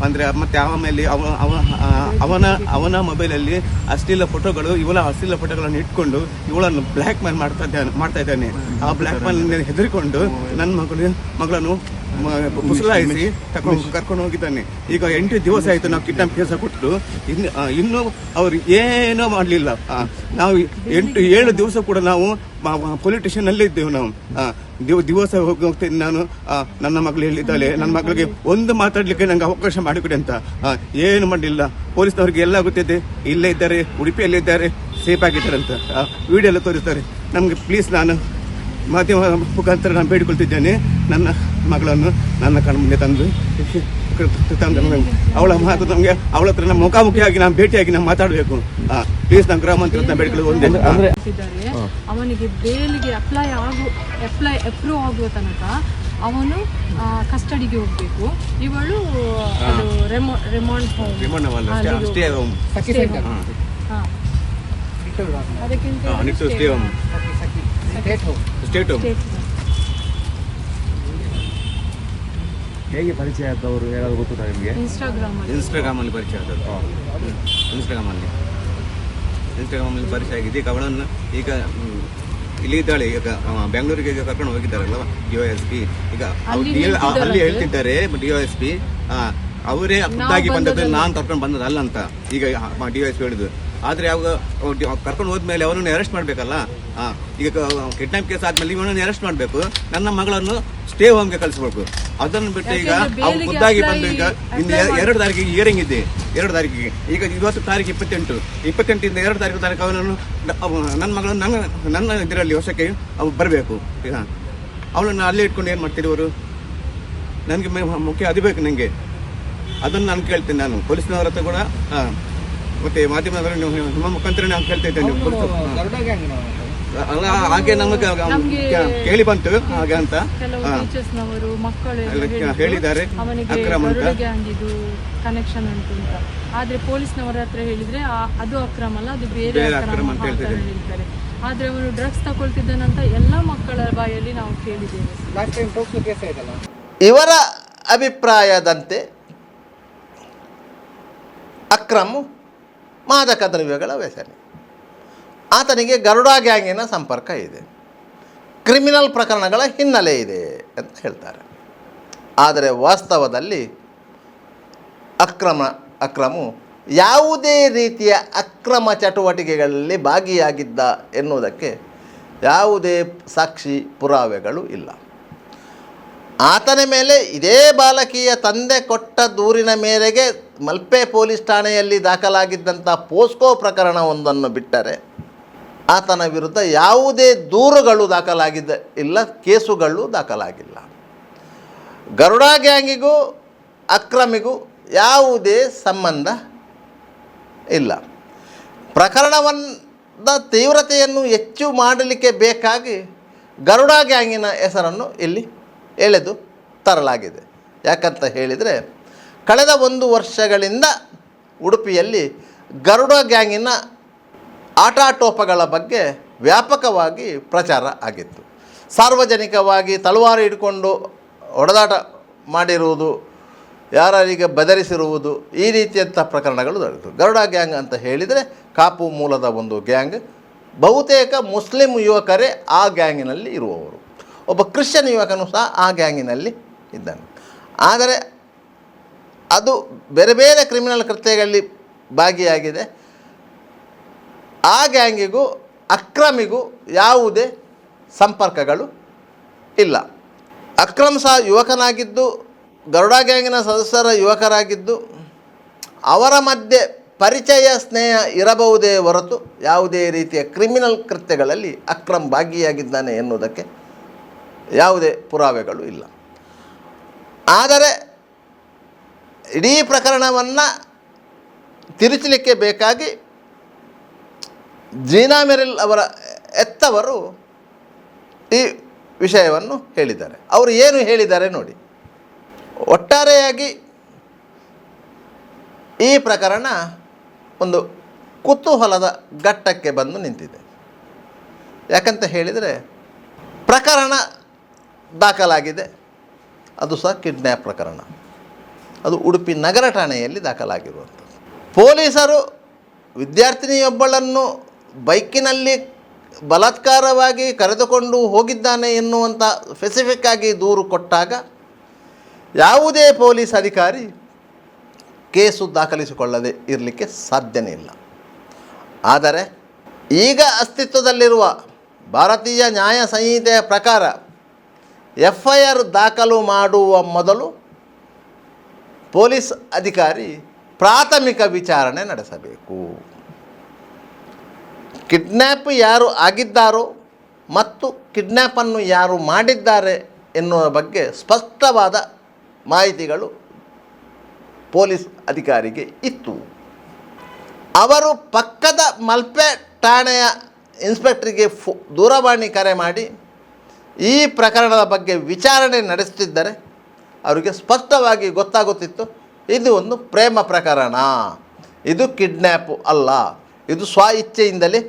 ಅಂದ್ರೆ ಮತ್ತೆ ಆಮೇಲೆ ಅವನ ಮೊಬೈಲಲ್ಲಿ ಅಶ್ಲೀಲ ಫೋಟೋಗಳು, ಇವಳ ಅಶ್ಲೀಲ ಫೋಟೋಗಳನ್ನು ಇಟ್ಕೊಂಡು ಇವಳನ್ನು ಬ್ಲ್ಯಾಕ್ ಮೇಲ್ ಮಾಡ್ತಾ ಇದ್ದಾನೆ. ಆ ಬ್ಲ್ಯಾಕ್ ಮೇಲ್ ಹೆದರಿಕೊಂಡು ನನ್ನ ಮಗಳನ್ನು ಮುಸಲಾಯಿಸಿ ಕರ್ಕೊಂಡು ಹೋಗಿದ್ದಾನೆ. ಈಗ 8 ದಿವಸ ಆಯಿತು ನಾವು ಕಿಡ್ನಾಪ್ ಕೇಸ ಕೊಟ್ಟು, ಇನ್ನೂ ಅವ್ರು ಏನೋ ಮಾಡಲಿಲ್ಲ. ನಾವು 7 ದಿವಸ ಕೂಡ ನಾವು ಪೊಲೀಸ್ ಸ್ಟೇಷನ್ನಲ್ಲೇ ಇದ್ದೇವೆ. ನಾವು ದಿವಸ ಹೋಗ್ತೇನೆ ನಾನು. ನನ್ನ ಮಗಳು ಹೇಳಿದ್ದಾಳೆ, ನನ್ನ ಮಗಳಿಗೆ ಒಂದು ಮಾತಾಡ್ಲಿಕ್ಕೆ ನಂಗೆ ಅವಕಾಶ ಮಾಡಿಕೊಡಿ ಅಂತ. ಏನು ಮಾಡಲಿಲ್ಲ. ಪೊಲೀಸ್ನವ್ರಿಗೆ ಎಲ್ಲ ಗೊತ್ತಿದೆ, ಇಲ್ಲೇ ಇದ್ದಾರೆ, ಉಡುಪಿಯಲ್ಲೇ ಇದ್ದಾರೆ, ಸೇಫ್ ಆಗಿದ್ದಾರೆ ಅಂತ ವಿಡಿಯೋ ಎಲ್ಲ ತೋರಿಸ್ತಾರೆ. ನಮಗೆ ಪ್ಲೀಸ್, ನಾನು ಮಾಧ್ಯಮ ಮುಖಾಂತರ ನಾನು ಬೇಡಿಕೊಳ್ತಿದ್ದೇನೆ, ನನ್ನ ಮಗಳನ್ನು ನನ್ನ ಕಣ್ಣ ಮುಂದೆ ತಂದು ಅವಳ ಮಾತು ನಮಗೆ, ಅವಳ ಹತ್ರ ನಮ್ಮ ಮುಖಾಮುಖಿಯಾಗಿ ನಾವು ಭೇಟಿಯಾಗಿ ನಾವು ಮಾತಾಡಬೇಕು. ಪ್ಲೀಸ್, ನಾನು ಗೃಹ ಮಂತ್ರಿ ಹತ್ರ ಬೇಡಿಕೊಳ್ಳೋದು ಒಂದೇ. ಅವನಿಗೆ ಬೇಲಿಗೆ ಅಪ್ರೂವ್ ಆಗುವ ತನಕ ಅವನು ಕಸ್ಟಡಿಗೆ ಹೋಗ್ಬೇಕು. ಇವಳು ರಿಮಾಂಡ್ ಹೋಮ್, ಸ್ಟೇಟ್ ಹೋಮ್. ಹೇಗೆ ಪರಿಚಯ ಆದವರು ಯಾರಾದ್ರು ಗೊತ್ತುಂಟಾ ನಿಮಗೆ? ಇನ್ಸ್ಟಾಗ್ರಾಮಲ್ಲಿ ಪರಿಚಯ ಆದದ್ದು. ಇನ್ಸ್ಟಾಗ್ರಾಮಲ್ಲಿ ಪರಿಚಯ ಆಗಿದೆ. ಈಗ ಅವಳನ್ನು ಈಗ ಇಲ್ಲಿ ಇದ್ದಾಳೆ, ಈಗ ಬೆಂಗಳೂರಿಗೆ ಈಗ ಕರ್ಕೊಂಡು ಹೋಗಿದ್ದಾರಲ್ಲ DOSP. ಈಗ ಅಲ್ಲಿ ಹೇಳ್ತಿದ್ದಾರೆ DOSP ಅವರೇ ಖುದ್ದಾಗಿ ಬಂದದ್ದು, ನಾನು ಕರ್ಕೊಂಡು ಬಂದದ್ದು ಅಲ್ಲ ಅಂತ ಈಗ DOSP ಹೇಳಿದ್ರು. ಆದರೆ ಅವಾಗ ಕರ್ಕೊಂಡು ಹೋದ್ಮೇಲೆ ಅವರನ್ನು ಅರೆಸ್ಟ್ ಮಾಡಬೇಕಲ್ಲ. ಈಗ ಕಿಡ್ನಾಪ್ ಕೇಸ್ ಆದ್ಮೇಲೆ ಇವನನ್ನು ಅರೆಸ್ಟ್ ಮಾಡಬೇಕು, ನನ್ನ ಮಗಳನ್ನು ಸ್ಟೇ ಹೋಮ್ಗೆ ಕಳಿಸ್ಬೇಕು. ಅದನ್ನು ಬಿಟ್ಟು ಈಗ ಅವ್ರು ಖುದ್ದಾಗಿ ಬಂದು, ಈಗ ಇನ್ನು 2 ತಾರೀಕಿಗೆ ಹಿಯರಿಂಗ್ ಇದೆ, 2 ತಾರೀಕಿಗೆ. ಈಗ ಇವತ್ತು ತಾರೀಕು 28 ಇಂದ 2 ತಾರೀಕು ತನಕ ಅವನನ್ನು ನನ್ನ ಮಗಳನ್ನು ನನ್ನ ಇದರಲ್ಲಿ ವಶಕ್ಕೆ ಅವು ಬರಬೇಕು. ಈಗ ಅವಳನ್ನು ಅಲ್ಲೇ ಇಟ್ಕೊಂಡು ಏನು ಮಾಡ್ತೀರಿ ಅವರು? ನನಗೆ ಮುಖ್ಯ ಅದು ಬೇಕು ನನಗೆ. ಅದನ್ನು ನಾನು ಕೇಳ್ತೇನೆ. ನಾನು ಪೊಲೀಸ್ನವರ ಹತ್ರ ಕೂಡ ಮತ್ತೆ ಮಾಧ್ಯಮದವರು ನಿಮ್ಮ ಮುಖಾಂತರ ನಾನು ಕೇಳ್ತಾ ಇದ್ದೇನೆ. ಅಲ್ಲ, ಹಾಗೆ ನಮಗೆ ಕೇಳಿ ಬಂತು ಹಾಗೆ ಅಂತ ಹೇಳಿದ್ದಾರೆ. ಅಕ್ರಮ ಕನೆಕ್ಷನ್ ಉಂಟು ಅಂತ. ಆದ್ರೆ ಪೊಲೀಸ್ನವರ ಹತ್ರ ಹೇಳಿದ್ರೆ ಅದು ಅಕ್ರಮ ಅಲ್ಲ, ಅದು ಬೇರೆ ಅಕ್ರಮ ಅಂತ ಹೇಳ್ತಾರೆ. ಆದ್ರೆ ಅವನು ಡ್ರಗ್ಸ್ ತಗೊಳ್ತಿದ್ದಾನಂತ ಎಲ್ಲ ಮಕ್ಕಳ ಬಾಯಲ್ಲಿ ನಾವು ಕೇಳಿದ್ದೇವೆ. ಇವರ ಅಭಿಪ್ರಾಯದಂತೆ ಅಕ್ರಮ್ ಮಾದಕ ದ್ರವ್ಯಗಳ ವ್ಯಸನಿ. ಆತನಿಗೆ ಗರುಡ ಗ್ಯಾಂಗಿನ ಸಂಪರ್ಕ ಇದೆ, ಕ್ರಿಮಿನಲ್ ಪ್ರಕರಣಗಳ ಹಿನ್ನೆಲೆ ಇದೆ ಅಂತ ಹೇಳ್ತಾರೆ. ಆದರೆ ವಾಸ್ತವದಲ್ಲಿ ಅಕ್ರಮು ಯಾವುದೇ ರೀತಿಯ ಅಕ್ರಮ ಚಟುವಟಿಕೆಗಳಲ್ಲಿ ಭಾಗಿಯಾಗಿದ್ದ ಎನ್ನುವುದಕ್ಕೆ ಯಾವುದೇ ಸಾಕ್ಷಿ ಪುರಾವೆಗಳು ಇಲ್ಲ. ಆತನ ಮೇಲೆ ಇದೇ ಬಾಲಕಿಯ ತಂದೆ ಕೊಟ್ಟ ದೂರಿನ ಮೇರೆಗೆ ಮಲ್ಪೆ ಪೊಲೀಸ್ ಠಾಣೆಯಲ್ಲಿ ದಾಖಲಾಗಿದ್ದಂಥ ಪೋಸ್ಕೋ ಪ್ರಕರಣವೊಂದನ್ನು ಬಿಟ್ಟರೆ ಆತನ ವಿರುದ್ಧ ಯಾವುದೇ ದೂರುಗಳು ಇಲ್ಲ, ಕೇಸುಗಳು ದಾಖಲಾಗಿಲ್ಲ. ಗರುಡ ಗ್ಯಾಂಗಿಗೂ ಅಕ್ರಮಿಗೂ ಯಾವುದೇ ಸಂಬಂಧ ಇಲ್ಲ. ಪ್ರಕರಣದ ತೀವ್ರತೆಯನ್ನು ಹೆಚ್ಚು ಮಾಡಲಿಕ್ಕೆ ಬೇಕಾಗಿ ಗರುಡ ಗ್ಯಾಂಗಿನ ಹೆಸರನ್ನು ಇಲ್ಲಿ ಎಳೆದು ತರಲಾಗಿದೆ. ಯಾಕಂತ ಹೇಳಿದರೆ, ಕಳೆದ 1 ವರ್ಷಗಳಿಂದ ಉಡುಪಿಯಲ್ಲಿ ಗರುಡ ಗ್ಯಾಂಗಿನ ಆಟಾಟೋಪಗಳ ಬಗ್ಗೆ ವ್ಯಾಪಕವಾಗಿ ಪ್ರಚಾರ ಆಗಿತ್ತು. ಸಾರ್ವಜನಿಕವಾಗಿ ತಲವಾರು ಹಿಡ್ಕೊಂಡು ಹೊಡೆದಾಟ ಮಾಡಿರುವುದು, ಯಾರಿಗೆ ಬೆದರಿಸಿರುವುದು, ಈ ರೀತಿಯಂಥ ಪ್ರಕರಣಗಳು ನಡೆಯಿತು. ಗರುಡ ಗ್ಯಾಂಗ್ ಅಂತ ಹೇಳಿದರೆ ಕಾಪು ಮೂಲದ ಒಂದು ಗ್ಯಾಂಗ್. ಬಹುತೇಕ ಮುಸ್ಲಿಂ ಯುವಕರೇ ಆ ಗ್ಯಾಂಗಿನಲ್ಲಿ ಇರುವವರು. ಒಬ್ಬ ಕ್ರಿಶ್ಚಿಯನ್ ಯುವಕನು ಸಹ ಆ ಗ್ಯಾಂಗಿನಲ್ಲಿ ಇದ್ದಾನೆ. ಆದರೆ ಅದು ಬೇರೆ ಬೇರೆ ಕ್ರಿಮಿನಲ್ ಕೃತ್ಯಗಳಲ್ಲಿ ಭಾಗಿಯಾಗಿದೆ. ಆ ಗ್ಯಾಂಗಿಗೂ ಅಕ್ರಮಿಗೂ ಯಾವುದೇ ಸಂಪರ್ಕಗಳು ಇಲ್ಲ. ಅಕ್ರಮ್ ಸಹ ಯುವಕನಾಗಿದ್ದು, ಗರುಡ ಗ್ಯಾಂಗಿನ ಸದಸ್ಯರ ಯುವಕರಾಗಿದ್ದು, ಅವರ ಮಧ್ಯೆ ಪರಿಚಯ ಸ್ನೇಹ ಇರಬಹುದೇ ಹೊರತು ಯಾವುದೇ ರೀತಿಯ ಕ್ರಿಮಿನಲ್ ಕೃತ್ಯಗಳಲ್ಲಿ ಅಕ್ರಮ್ ಭಾಗಿಯಾಗಿದ್ದಾನೆ ಎನ್ನುವುದಕ್ಕೆ ಯಾವುದೇ ಪುರಾವೆಗಳು ಇಲ್ಲ. ಆದರೆ ಇಡೀ ಪ್ರಕರಣವನ್ನು ತಿರುಚಲಿಕ್ಕೆ ಬೇಕಾಗಿ ಜೀನಾ ಮೆರಿಲ್ ಅವರ ಎತ್ತವರು ಈ ವಿಷಯವನ್ನು ಹೇಳಿದ್ದಾರೆ. ಅವರು ಏನು ಹೇಳಿದ್ದಾರೆ ನೋಡಿ. ಒಟ್ಟಾರೆಯಾಗಿ ಈ ಪ್ರಕರಣ ಒಂದು ಕುತೂಹಲದ ಘಟ್ಟಕ್ಕೆ ಬಂದು ನಿಂತಿದೆ. ಯಾಕಂತ ಹೇಳಿದರೆ ಪ್ರಕರಣ ದಾಖಲಾಗಿದೆ, ಅದು ಸಹ ಕಿಡ್ನ್ಯಾಪ್ ಪ್ರಕರಣ. ಅದು ಉಡುಪಿ ನಗರ ಠಾಣೆಯಲ್ಲಿ ದಾಖಲಾಗಿರುವಂಥದ್ದು. ಪೊಲೀಸರು ವಿದ್ಯಾರ್ಥಿನಿಯೊಬ್ಬಳನ್ನು ಬೈಕಿನಲ್ಲಿ ಬಲಾತ್ಕಾರವಾಗಿ ಕರೆದುಕೊಂಡು ಹೋಗಿದ್ದಾನೆ ಎನ್ನುವಂಥ ಸ್ಪೆಸಿಫಿಕ್ ಆಗಿ ದೂರು ಕೊಟ್ಟಾಗ ಯಾವುದೇ ಪೊಲೀಸ್ ಅಧಿಕಾರಿ ಕೇಸು ದಾಖಲಿಸಿಕೊಳ್ಳದೆ ಇರಲಿಕ್ಕೆ ಸಾಧ್ಯನೇ ಇಲ್ಲ. ಆದರೆ ಈಗ ಅಸ್ತಿತ್ವದಲ್ಲಿರುವ ಭಾರತೀಯ ನ್ಯಾಯ ಸಂಹಿತೆಯ ಪ್ರಕಾರ FIR ದಾಖಲು ಮಾಡುವ ಮೊದಲು ಪೊಲೀಸ್ ಅಧಿಕಾರಿ ಪ್ರಾಥಮಿಕ ವಿಚಾರಣೆ ನಡೆಸಬೇಕು. ಕಿಡ್ನ್ಯಾಪ್ ಯಾರು ಆಗಿದ್ದಾರೋ ಮತ್ತು ಕಿಡ್ನ್ಯಾಪನ್ನು ಯಾರು ಮಾಡಿದ್ದಾರೆ ಎನ್ನುವ ಬಗ್ಗೆ ಸ್ಪಷ್ಟವಾದ ಮಾಹಿತಿಗಳು ಪೊಲೀಸ್ ಅಧಿಕಾರಿಗೆ ಇತ್ತು. ಅವರು ಪಕ್ಕದ ಮಲ್ಪೆ ಠಾಣೆಯ ಇನ್ಸ್ಪೆಕ್ಟರ್ಗೆ ದೂರವಾಣಿ ಕರೆ ಮಾಡಿ ಈ ಪ್ರಕರಣದ ಬಗ್ಗೆ ವಿಚಾರಣೆ ನಡೆಸುತ್ತಿದ್ದರೆ ಅವರಿಗೆ ಸ್ಪಷ್ಟವಾಗಿ ಗೊತ್ತಾಗುತ್ತಿತ್ತು, ಇದು ಒಂದು ಪ್ರೇಮ ಪ್ರಕರಣ, ಇದು ಕಿಡ್ನ್ಯಾಪು ಅಲ್ಲ, ಇದು ಸ್ವ ಇಚ್ಛೆಯಿಂದಲೇ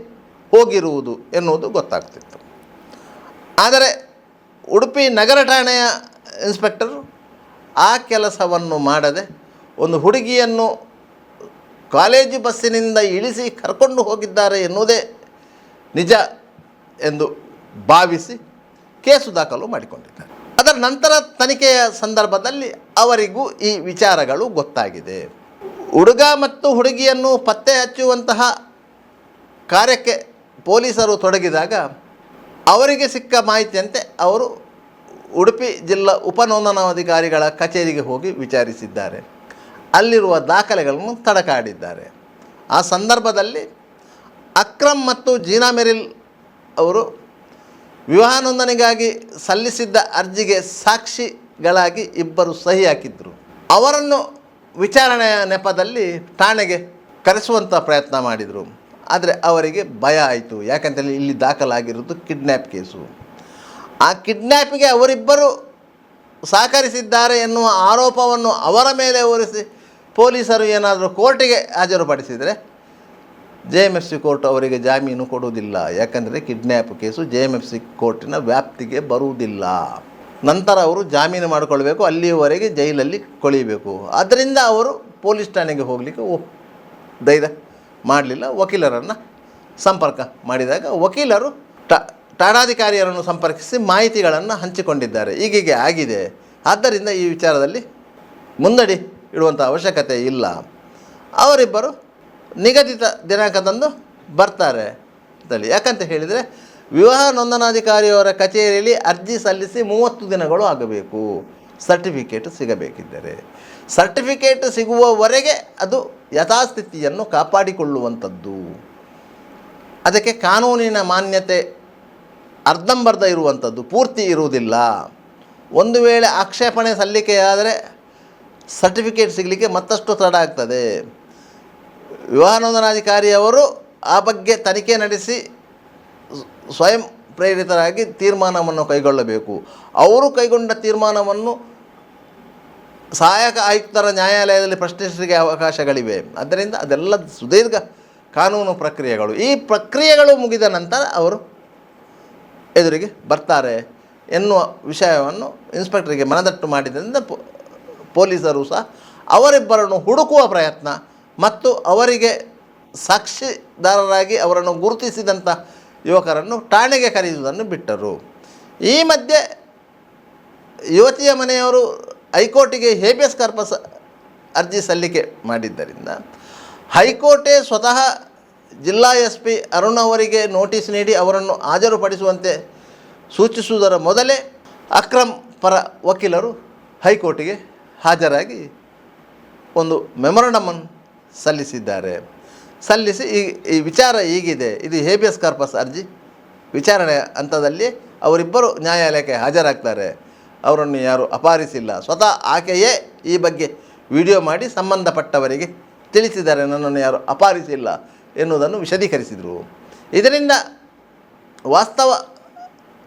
ಹೋಗಿರುವುದು ಎನ್ನುವುದು ಗೊತ್ತಾಗ್ತಿತ್ತು. ಆದರೆ ಉಡುಪಿ ನಗರ ಠಾಣೆಯ ಇನ್ಸ್ಪೆಕ್ಟರು ಆ ಕೆಲಸವನ್ನು ಮಾಡದೆ ಒಂದು ಹುಡುಗಿಯನ್ನು ಕಾಲೇಜು ಬಸ್ಸಿನಿಂದ ಇಳಿಸಿ ಕರ್ಕೊಂಡು ಹೋಗಿದ್ದಾರೆ ಎನ್ನುವುದೇ ನಿಜ ಎಂದು ಭಾವಿಸಿ ಕೇಸು ದಾಖಲು ಮಾಡಿಕೊಂಡಿದ್ದಾರೆ. ಅದರ ನಂತರ ತನಿಖೆಯ ಸಂದರ್ಭದಲ್ಲಿ ಅವರಿಗೂ ಈ ವಿಚಾರಗಳು ಗೊತ್ತಾಗಿದೆ. ಹುಡುಗ ಮತ್ತು ಹುಡುಗಿಯನ್ನು ಪತ್ತೆ ಹಚ್ಚುವಂತಹ ಕಾರ್ಯಕ್ಕೆ ಪೊಲೀಸರು ತೊಡಗಿದಾಗ ಅವರಿಗೆ ಸಿಕ್ಕ ಮಾಹಿತಿಯಂತೆ ಅವರು ಉಡುಪಿ ಜಿಲ್ಲಾ ಉಪನೋಂದಣಾಧಿಕಾರಿಗಳ ಕಚೇರಿಗೆ ಹೋಗಿ ವಿಚಾರಿಸಿದ್ದಾರೆ. ಅಲ್ಲಿರುವ ದಾಖಲೆಗಳನ್ನು ತಡಕಾಡಿದ್ದಾರೆ. ಆ ಸಂದರ್ಭದಲ್ಲಿ ಅಕ್ರಮ್ ಮತ್ತು ಜೀನಾ ಮೆರಿಲ್ ಅವರು ವಿವಾಹ ನೋಂದಣಿಗಾಗಿ ಸಲ್ಲಿಸಿದ್ದ ಅರ್ಜಿಗೆ ಸಾಕ್ಷಿಗಳಾಗಿ ಇಬ್ಬರು ಸಹಿ ಹಾಕಿದ್ದರು. ಅವರನ್ನು ವಿಚಾರಣೆಯ ನೆಪದಲ್ಲಿ ಠಾಣೆಗೆ ಕರೆಸುವಂಥ ಪ್ರಯತ್ನ ಮಾಡಿದರು. ಆದರೆ ಅವರಿಗೆ ಭಯ ಆಯಿತು. ಯಾಕಂತೇಳಿ ಇಲ್ಲಿ ದಾಖಲಾಗಿರೋದು ಕಿಡ್ನ್ಯಾಪ್ ಕೇಸು. ಆ ಕಿಡ್ನ್ಯಾಪಿಗೆ ಅವರಿಬ್ಬರು ಸಹಕರಿಸಿದ್ದಾರೆ ಎನ್ನುವ ಆರೋಪವನ್ನು ಅವರ ಮೇಲೆ ಹೊರಿಸಿ ಪೊಲೀಸರು ಏನಾದರೂ ಕೋರ್ಟಿಗೆ ಹಾಜರುಪಡಿಸಿದರೆ JMFC ಕೋರ್ಟ್ ಅವರಿಗೆ ಜಾಮೀನು ಕೊಡುವುದಿಲ್ಲ. ಯಾಕಂದರೆ ಕಿಡ್ನ್ಯಾಪ್ ಕೇಸು JMFC ಕೋರ್ಟಿನ ವ್ಯಾಪ್ತಿಗೆ ಬರುವುದಿಲ್ಲ. ನಂತರ ಅವರು ಜಾಮೀನು ಮಾಡಿಕೊಳ್ಬೇಕು, ಅಲ್ಲಿಯವರೆಗೆ ಜೈಲಲ್ಲಿ ಕೊಳಿಬೇಕು. ಆದ್ದರಿಂದ ಅವರು ಪೊಲೀಸ್ ಠಾಣೆಗೆ ಹೋಗಲಿಕ್ಕೆ ಧೈರ್ಯ ಮಾಡಲಿಲ್ಲ. ವಕೀಲರನ್ನು ಸಂಪರ್ಕ ಮಾಡಿದಾಗ ವಕೀಲರು ಠಾಣಾಧಿಕಾರಿಯರನ್ನು ಸಂಪರ್ಕಿಸಿ ಮಾಹಿತಿಗಳನ್ನು ಹಂಚಿಕೊಂಡಿದ್ದಾರೆ. ಹೀಗೆ ಆಗಿದೆ, ಆದ್ದರಿಂದ ಈ ವಿಚಾರದಲ್ಲಿ ಮುನ್ನಡಿ ಇಡುವಂಥ ಅವಶ್ಯಕತೆ ಇಲ್ಲ. ಅವರಿಬ್ಬರು ನಿಗದಿತ ದಿನಾಂಕದಂದು ಬರ್ತಾರೆ ಅಂತೇಳಿ. ಯಾಕಂತ ಹೇಳಿದರೆ ವಿವಾಹ ನೋಂದಣಾಧಿಕಾರಿಯವರ ಕಚೇರಿಯಲ್ಲಿ ಅರ್ಜಿ ಸಲ್ಲಿಸಿ 30 ದಿನಗಳು ಆಗಬೇಕು ಸರ್ಟಿಫಿಕೇಟ್ ಸಿಗಬೇಕಿದ್ದರೆ. ಸರ್ಟಿಫಿಕೇಟ್ ಸಿಗುವವರೆಗೆ ಅದು ಯಥಾಸ್ಥಿತಿಯನ್ನು ಕಾಪಾಡಿಕೊಳ್ಳುವಂಥದ್ದು. ಅದಕ್ಕೆ ಕಾನೂನಿನ ಮಾನ್ಯತೆ ಅರ್ಧಂಬರ್ಧ ಇರುವಂಥದ್ದು, ಪೂರ್ತಿ ಇರುವುದಿಲ್ಲ. ಒಂದು ವೇಳೆ ಆಕ್ಷೇಪಣೆ ಸಲ್ಲಿಕೆಯಾದರೆ ಸರ್ಟಿಫಿಕೇಟ್ ಸಿಗಲಿಕ್ಕೆ ಮತ್ತಷ್ಟು ತಡ ಆಗ್ತದೆ. ವಿವಾಹ ನೋಂದಣಾಧಿಕಾರಿಯವರು ಆ ಬಗ್ಗೆ ತನಿಖೆ ನಡೆಸಿ ಸ್ವಯಂ ಪ್ರೇರಿತರಾಗಿ ತೀರ್ಮಾನವನ್ನು ಕೈಗೊಳ್ಳಬೇಕು. ಅವರು ಕೈಗೊಂಡ ತೀರ್ಮಾನವನ್ನು ಸಹಾಯಕ ಆಯುಕ್ತರ ನ್ಯಾಯಾಲಯದಲ್ಲಿ ಪ್ರಶ್ನಿಸಲಿಕ್ಕೆ ಅವಕಾಶಗಳಿವೆ. ಆದ್ದರಿಂದ ಅದೆಲ್ಲ ಸುದೀರ್ಘ ಕಾನೂನು ಪ್ರಕ್ರಿಯೆಗಳು. ಈ ಪ್ರಕ್ರಿಯೆಗಳು ಮುಗಿದ ನಂತರ ಅವರು ಎದುರಿಗೆ ಬರ್ತಾರೆ ಎನ್ನುವ ವಿಷಯವನ್ನು ಇನ್ಸ್ಪೆಕ್ಟರ್ಗೆ ಮನದಟ್ಟು ಮಾಡಿದ್ದರಿಂದ ಪೊಲೀಸರು ಸಹ ಅವರಿಬ್ಬರನ್ನು ಹುಡುಕುವ ಪ್ರಯತ್ನ ಮತ್ತು ಅವರಿಗೆ ಸಾಕ್ಷಿದಾರರಾಗಿ ಅವರನ್ನು ಗುರುತಿಸಿದಂಥ ಯುವಕರನ್ನು ಠಾಣೆಗೆ ಕರೆಯುವುದನ್ನು ಬಿಟ್ಟರು. ಈ ಮಧ್ಯೆ ಯುವತಿಯ ಮನೆಯವರು ಹೈಕೋರ್ಟಿಗೆ ಹೇಬಿಯಸ್ ಕಾರ್ಪಸ್ ಅರ್ಜಿ ಸಲ್ಲಿಕೆ ಮಾಡಿದ್ದರಿಂದ ಹೈಕೋರ್ಟೇ ಸ್ವತಃ ಜಿಲ್ಲಾ SP ಅರುಣ್ ಅವರಿಗೆ ನೋಟಿಸ್ ನೀಡಿ ಅವರನ್ನು ಹಾಜರುಪಡಿಸುವಂತೆ ಸೂಚಿಸುವುದರ ಮೊದಲೇ ಅಕ್ರಮ್ ಪರ ವಕೀಲರು ಹೈಕೋರ್ಟಿಗೆ ಹಾಜರಾಗಿ ಒಂದು ಮೆಮೊರಂಡಮನ್ನು ಸಲ್ಲಿಸಿದ್ದಾರೆ. ಸಲ್ಲಿಸಿ ಈ ವಿಚಾರ ಹೀಗಿದೆ, ಇದು ಹೇಬಿಯಸ್ ಕಾರ್ಪಸ್ ಅರ್ಜಿ ವಿಚಾರಣೆ ಹಂತದಲ್ಲಿ ಅವರಿಬ್ಬರು ನ್ಯಾಯಾಲಯಕ್ಕೆ ಹಾಜರಾಗ್ತಾರೆ. ಅವರನ್ನು ಯಾರು ಅಪಹರಿಸಿಲ್ಲ, ಸ್ವತಃ ಆಕೆಯೇ ಈ ಬಗ್ಗೆ ವಿಡಿಯೋ ಮಾಡಿ ಸಂಬಂಧಪಟ್ಟವರಿಗೆ ತಿಳಿಸಿದ್ದಾರೆ, ನನ್ನನ್ನು ಯಾರು ಅಪಹರಿಸಿಲ್ಲ ಎನ್ನುವುದನ್ನು ವಿಶದೀಕರಿಸಿದರು. ಇದರಿಂದ ವಾಸ್ತವ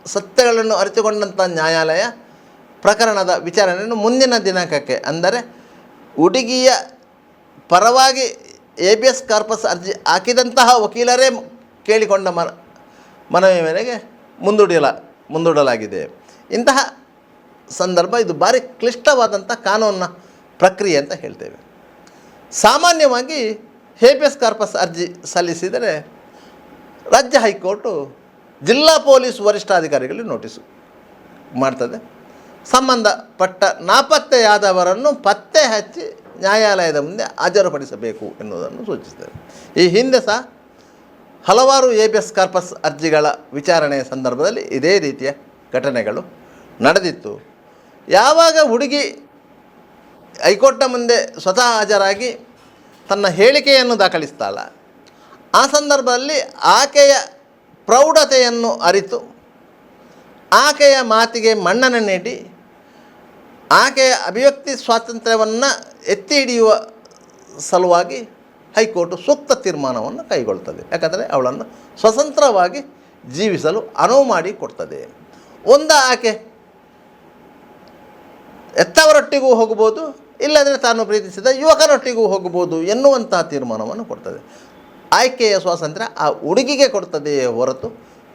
ಸತ್ಯಗಳನ್ನು ಅರಿತುಕೊಂಡಂಥ ನ್ಯಾಯಾಲಯ ಪ್ರಕರಣದ ವಿಚಾರಣೆಯನ್ನು ಮುಂದಿನ ದಿನಾಂಕಕ್ಕೆ, ಅಂದರೆ ಹುಡುಗಿಯ ಪರವಾಗಿ ಹೇಬಿಯಸ್ ಕಾರ್ಪಸ್ ಅರ್ಜಿ ಹಾಕಿದಂತಹ ವಕೀಲರೇ ಕೇಳಿಕೊಂಡ ಮನವಿ ಮೇರೆಗೆ ಮುಂದೂಡಲಾಗಿದೆ. ಇಂತಹ ಸಂದರ್ಭ ಇದು ಭಾರಿ ಕ್ಲಿಷ್ಟವಾದಂಥ ಕಾನೂನಿನ ಪ್ರಕ್ರಿಯೆ ಅಂತ ಹೇಳ್ತೇವೆ. ಸಾಮಾನ್ಯವಾಗಿ ಹೇಬಿಯಸ್ ಕಾರ್ಪಸ್ ಅರ್ಜಿ ಸಲ್ಲಿಸಿದರೆ ರಾಜ್ಯ ಹೈಕೋರ್ಟು ಜಿಲ್ಲಾ ಪೊಲೀಸ್ ವರಿಷ್ಠಾಧಿಕಾರಿಗಳಿಗೆ ನೋಟಿಸು ಮಾಡ್ತದೆ. ಸಂಬಂಧಪಟ್ಟ ನಾಪತ್ತೆಯಾದವರನ್ನು ಪತ್ತೆ ಹಚ್ಚಿ ನ್ಯಾಯಾಲಯದ ಮುಂದೆ ಹಾಜರುಪಡಿಸಬೇಕು ಎನ್ನುವುದನ್ನು ಸೂಚಿಸ್ತದೆ. ಈ ಹಿಂದೆ ಸಹ ಹಲವಾರು ಹೇಬಿಯಸ್ ಕಾರ್ಪಸ್ ಅರ್ಜಿಗಳ ವಿಚಾರಣೆಯ ಸಂದರ್ಭದಲ್ಲಿ ಇದೇ ರೀತಿಯ ಘಟನೆಗಳು ನಡೆದಿತ್ತು. ಯಾವಾಗ ಹುಡುಗಿ ಹೈಕೋರ್ಟ್ನ ಮುಂದೆ ಸ್ವತಃ ಹಾಜರಾಗಿ ತನ್ನ ಹೇಳಿಕೆಯನ್ನು ದಾಖಲಿಸ್ತಾಳ, ಆ ಸಂದರ್ಭದಲ್ಲಿ ಆಕೆಯ ಪ್ರೌಢತೆಯನ್ನು ಅರಿತು ಆಕೆಯ ಮಾತಿಗೆ ಮನ್ನಣೆ ನೀಡಿ ಆಕೆಯ ಅಭಿವ್ಯಕ್ತಿ ಸ್ವಾತಂತ್ರ್ಯವನ್ನು ಎತ್ತಿ ಹಿಡಿಯುವ ಸಲುವಾಗಿ ಹೈಕೋರ್ಟು ಸೂಕ್ತ ತೀರ್ಮಾನವನ್ನು ಕೈಗೊಳ್ಳುತ್ತದೆ. ಯಾಕಂದರೆ ಅವಳನ್ನು ಸ್ವತಂತ್ರವಾಗಿ ಜೀವಿಸಲು ಅನುವು ಮಾಡಿ ಕೊಡ್ತದೆ. ಆಕೆ ಎತ್ತವರೊಟ್ಟಿಗೂ ಹೋಗ್ಬೋದು, ಇಲ್ಲಂದರೆ ತಾನು ಪ್ರೀತಿಸಿದ ಯುವಕರೊಟ್ಟಿಗೂ ಹೋಗ್ಬೋದು ಎನ್ನುವಂತಹ ತೀರ್ಮಾನವನ್ನು ಕೊಡ್ತದೆ. ಆಯ್ಕೆಯ ಸ್ವಾತಂತ್ರ್ಯ ಆ ಹುಡುಗಿಗೆ ಕೊಡ್ತದೆಯೇ ಹೊರತು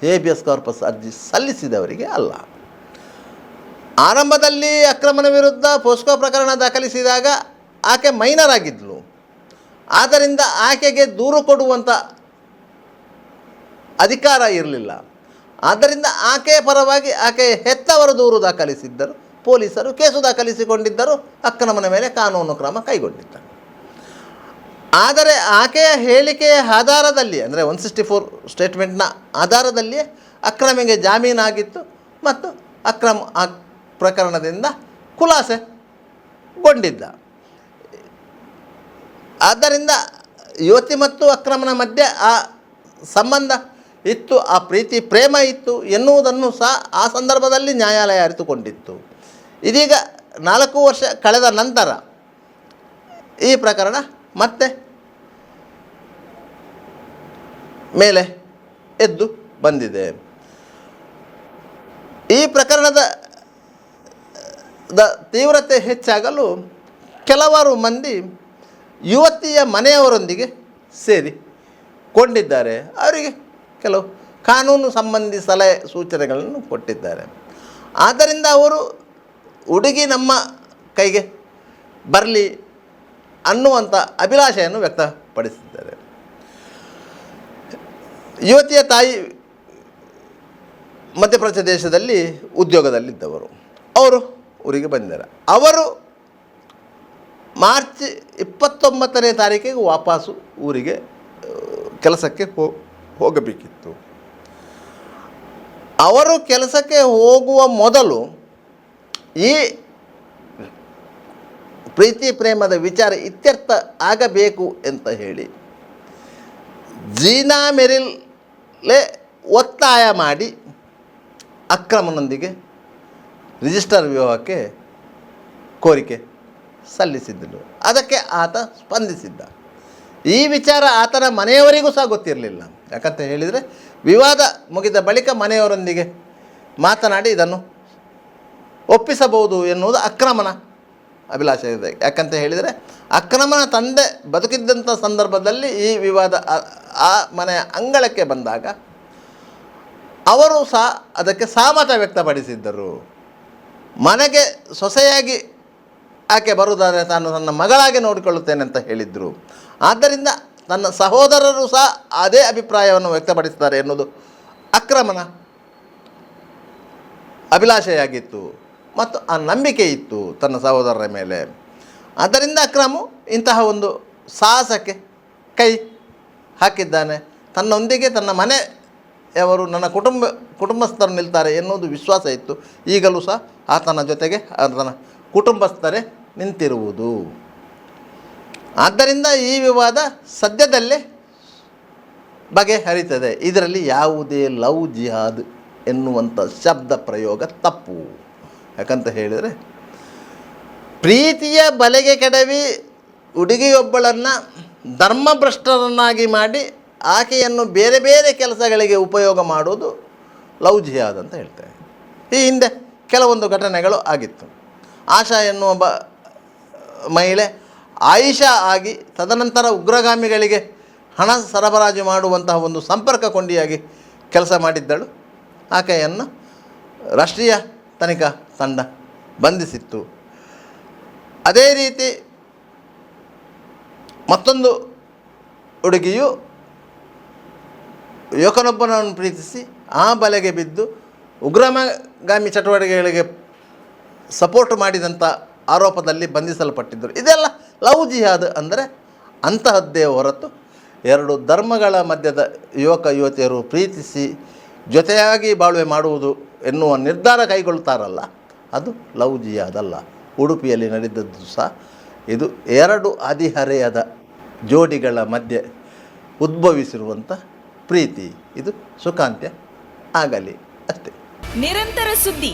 ಹೇಬಿಯಸ್ ಕಾರ್ಪಸ್ ಅರ್ಜಿ ಸಲ್ಲಿಸಿದವರಿಗೆ ಅಲ್ಲ. ಆರಂಭದಲ್ಲಿ ಅಕ್ರಮಣ ವಿರುದ್ಧ ಪೋಸ್ಕೋ ಪ್ರಕರಣ ದಾಖಲಿಸಿದಾಗ ಆಕೆ ಮೈನರ್ ಆಗಿದ್ಲು. ಆದ್ದರಿಂದ ಆಕೆಗೆ ದೂರು ಕೊಡುವಂಥ ಅಧಿಕಾರ ಇರಲಿಲ್ಲ. ಆದ್ದರಿಂದ ಆಕೆಯ ಪರವಾಗಿ ಆಕೆಯ ಹೆತ್ತವರು ದೂರು ದಾಖಲಿಸಿದ್ದರು, ಪೊಲೀಸರು ಕೇಸು ದಾಖಲಿಸಿಕೊಂಡಿದ್ದರು, ಅಕ್ರಮಣ ಮೇಲೆ ಕಾನೂನು ಕ್ರಮ ಕೈಗೊಂಡಿದ್ದರು. ಆದರೆ ಆಕೆಯ ಹೇಳಿಕೆಯ ಆಧಾರದಲ್ಲಿ, ಅಂದರೆ 164 ಸ್ಟೇಟ್ಮೆಂಟ್ನ ಆಧಾರದಲ್ಲಿಯೇ ಅಕ್ರಮಿಗೆ ಜಾಮೀನಾಗಿತ್ತು ಮತ್ತು ಆ ಪ್ರಕರಣದಿಂದ ಖುಲಾಸೆಗೊಂಡಿದ್ದ. ಆದ್ದರಿಂದ ಯುವತಿ ಮತ್ತು ಅಕ್ರಮನ ಮಧ್ಯೆ ಆ ಸಂಬಂಧ ಇತ್ತು, ಆ ಪ್ರೀತಿ ಪ್ರೇಮ ಇತ್ತು ಎನ್ನುವುದನ್ನು ಸಹ ಆ ಸಂದರ್ಭದಲ್ಲಿ ನ್ಯಾಯಾಲಯ ಅರಿತುಕೊಂಡಿತ್ತು. ಇದೀಗ 4 ವರ್ಷ ಕಳೆದ ನಂತರ ಈ ಪ್ರಕರಣ ಮತ್ತೆ ಮೇಲೆ ಎದ್ದು ಬಂದಿದೆ. ಈ ಪ್ರಕರಣದ ತೀವ್ರತೆ ಹೆಚ್ಚಾಗಲು ಕೆಲವಾರು ಮಂದಿ ಯುವತಿಯ ಮನೆಯವರೊಂದಿಗೆ ಸೇರಿಕೊಂಡಿದ್ದಾರೆ. ಅವರಿಗೆ ಕೆಲವು ಕಾನೂನು ಸಂಬಂಧಿ ಸಲಹೆ ಸೂಚನೆಗಳನ್ನು ಕೊಟ್ಟಿದ್ದಾರೆ. ಆದ್ದರಿಂದ ಅವರು ಹುಡುಗಿ ನಮ್ಮ ಕೈಗೆ ಬರಲಿ ಅನ್ನುವಂಥ ಅಭಿಲಾಷೆಯನ್ನು ವ್ಯಕ್ತಪಡಿಸಿದ್ದಾರೆ. ಯುವತಿಯ ತಾಯಿ ಮಧ್ಯಪ್ರದೇಶದಲ್ಲಿ ಉದ್ಯೋಗದಲ್ಲಿದ್ದವರು, ಅವರು ಊರಿಗೆ ಬಂದಿದ್ದಾರೆ. ಅವರು ಮಾರ್ಚ್ 29ನೇ ತಾರೀಕಿಗೆ ವಾಪಸ್ಸು ಊರಿಗೆ ಕೆಲಸಕ್ಕೆ ಹೋಗಬೇಕಿತ್ತು. ಅವರು ಕೆಲಸಕ್ಕೆ ಹೋಗುವ ಮೊದಲು ಈ ಪ್ರೀತಿ ಪ್ರೇಮದ ವಿಚಾರ ಇತ್ಯರ್ಥ ಆಗಬೇಕು ಅಂತ ಹೇಳಿ ಜೀನಾ ಮೆರಿಲ್ಲೆ ಒತ್ತಾಯ ಮಾಡಿ ಅಕ್ರಮನೊಂದಿಗೆ ರಿಜಿಸ್ಟರ್ ವಿವಾಹಕ್ಕೆ ಕೋರಿಕೆ ಸಲ್ಲಿಸಿದ್ದನು. ಅದಕ್ಕೆ ಆತ ಸ್ಪಂದಿಸಿದ್ದ. ಈ ವಿಚಾರ ಆತನ ಮನೆಯವರಿಗೂ ಸಹ ಗೊತ್ತಿರಲಿಲ್ಲ. ಯಾಕಂತ ಹೇಳಿದರೆ ವಿವಾದ ಮುಗಿದ ಬಳಿಕ ಮನೆಯವರೊಂದಿಗೆ ಮಾತನಾಡಿ ಇದನ್ನು ಒಪ್ಪಿಸಬಹುದು ಎನ್ನುವುದು ಅಕ್ರಮನ ಅಭಿಲಾಷೆ ಇದೆ. ಯಾಕಂತ ಹೇಳಿದರೆ ಅಕ್ರಮನ ತಂದೆ ಬದುಕಿದ್ದಂಥ ಸಂದರ್ಭದಲ್ಲಿ ಈ ವಿವಾದ ಆ ಮನೆಯ ಅಂಗಳಕ್ಕೆ ಬಂದಾಗ ಅವರು ಸಹ ಅದಕ್ಕೆ ಸಹಮತ ವ್ಯಕ್ತಪಡಿಸಿದ್ದರು. ಮನೆಗೆ ಸೊಸೆಯಾಗಿ ಆಕೆ ಬರುವುದಾದರೆ ತಾನು ನನ್ನ ಮಗಳಾಗಿ ನೋಡಿಕೊಳ್ಳುತ್ತೇನೆ ಅಂತ ಹೇಳಿದರು. ಆದ್ದರಿಂದ ನನ್ನ ಸಹೋದರರು ಸಹ ಅದೇ ಅಭಿಪ್ರಾಯವನ್ನು ವ್ಯಕ್ತಪಡಿಸಿದ್ದಾರೆ ಎನ್ನುವುದು ಅಕ್ರಮನ ಅಭಿಲಾಷೆಯಾಗಿತ್ತು ಮತ್ತು ಆ ನಂಬಿಕೆ ಇತ್ತು ತನ್ನ ಸಹೋದರರ ಮೇಲೆ. ಆದ್ದರಿಂದ ಅಕ್ರಮು ಇಂತಹ ಒಂದು ಸಾಹಸಕ್ಕೆ ಹಾಕಿದ್ದಾನೆ. ತನ್ನೊಂದಿಗೆ ತನ್ನ ಮನೆಯವರು ನನ್ನ ಕುಟುಂಬಸ್ಥರು ನಿಲ್ತಾರೆ ಎನ್ನುವುದು ವಿಶ್ವಾಸ ಇತ್ತು. ಈಗಲೂ ಸಹ ಆತನ ಜೊತೆಗೆ ಆತನ ಕುಟುಂಬಸ್ಥರೇ ನಿಂತಿರುವುದು. ಆದ್ದರಿಂದ ಈ ವಿವಾದ ಸದ್ಯದಲ್ಲೇ ಬಗೆಹರಿತದೆ. ಇದರಲ್ಲಿ ಯಾವುದೇ ಲವ್ ಜಿಹಾದ್ ಎನ್ನುವಂಥ ಶಬ್ದ ಪ್ರಯೋಗ ತಪ್ಪು. ಯಾಕಂತ ಹೇಳಿದರೆ ಪ್ರೀತಿಯ ಬಲೆಗೆ ಕೆಡವಿ ಹುಡುಗಿಯೊಬ್ಬಳನ್ನು ಧರ್ಮಭ್ರಷ್ಟರನ್ನಾಗಿ ಮಾಡಿ ಆಕೆಯನ್ನು ಬೇರೆ ಬೇರೆ ಕೆಲಸಗಳಿಗೆ ಉಪಯೋಗ ಮಾಡುವುದು ಲವ್ ಜಿಹಾದ್ ಅಂತ ಹೇಳ್ತೇವೆ. ಈ ಹಿಂದೆ ಕೆಲವೊಂದು ಘಟನೆಗಳು ಆಗಿತ್ತು. ಆಶಾ ಎನ್ನುವ ಮಹಿಳೆ ಆಯಿಷಾ ಆಗಿ ತದನಂತರ ಉಗ್ರಗಾಮಿಗಳಿಗೆ ಹಣ ಸರಬರಾಜು ಮಾಡುವಂತಹ ಒಂದು ಸಂಪರ್ಕ ಕೊಂಡಿಯಾಗಿ ಕೆಲಸ ಮಾಡಿದ್ದಳು. ಆಕೆಯನ್ನು ರಾಷ್ಟ್ರೀಯ ತನಿಖಾ ತಂಡ ಬಂಧಿಸಿತ್ತು. ಅದೇ ರೀತಿ ಮತ್ತೊಂದು ಹುಡುಗಿಯು ಯುವಕನೊಬ್ಬನನ್ನು ಪ್ರೀತಿಸಿ ಆ ಬಲೆಗೆ ಬಿದ್ದು ಉಗ್ರಗಾಮಿ ಚಟುವಟಿಕೆಗಳಿಗೆ ಸಪೋರ್ಟ್ ಮಾಡಿದಂಥ ಆರೋಪದಲ್ಲಿ ಬಂಧಿಸಲ್ಪಟ್ಟಿದ್ದರು. ಇದೆಲ್ಲ ಲವ್ ಜಿಹಾದ್ ಅಂದರೆ ಅಂತಹದ್ದೇ ಹೊರತು ಎರಡು ಧರ್ಮಗಳ ಮಧ್ಯದ ಯುವಕ ಯುವತಿಯರು ಪ್ರೀತಿಸಿ ಜೊತೆಯಾಗಿ ಬಾಳ್ವೆ ಮಾಡುವುದು ಎನ್ನುವ ನಿರ್ಧಾರ ಕೈಗೊಳ್ತಾರಲ್ಲ, ಅದು ಲವ್ ಜಿಹಾದ್ ಅಲ್ಲ. ಉಡುಪಿಯಲ್ಲಿ ನಡೆದದ್ದು ಸಹ ಇದು ಎರಡು ಹದಿಹರೆಯದ ಜೋಡಿಗಳ ಮಧ್ಯೆ ಉದ್ಭವಿಸಿರುವಂಥ ಪ್ರೀತಿ. ಇದು ಸುಖಾಂತ್ಯ ಆಗಲಿ ಅಷ್ಟೇ. ನಿರಂತರ ಸುದ್ದಿ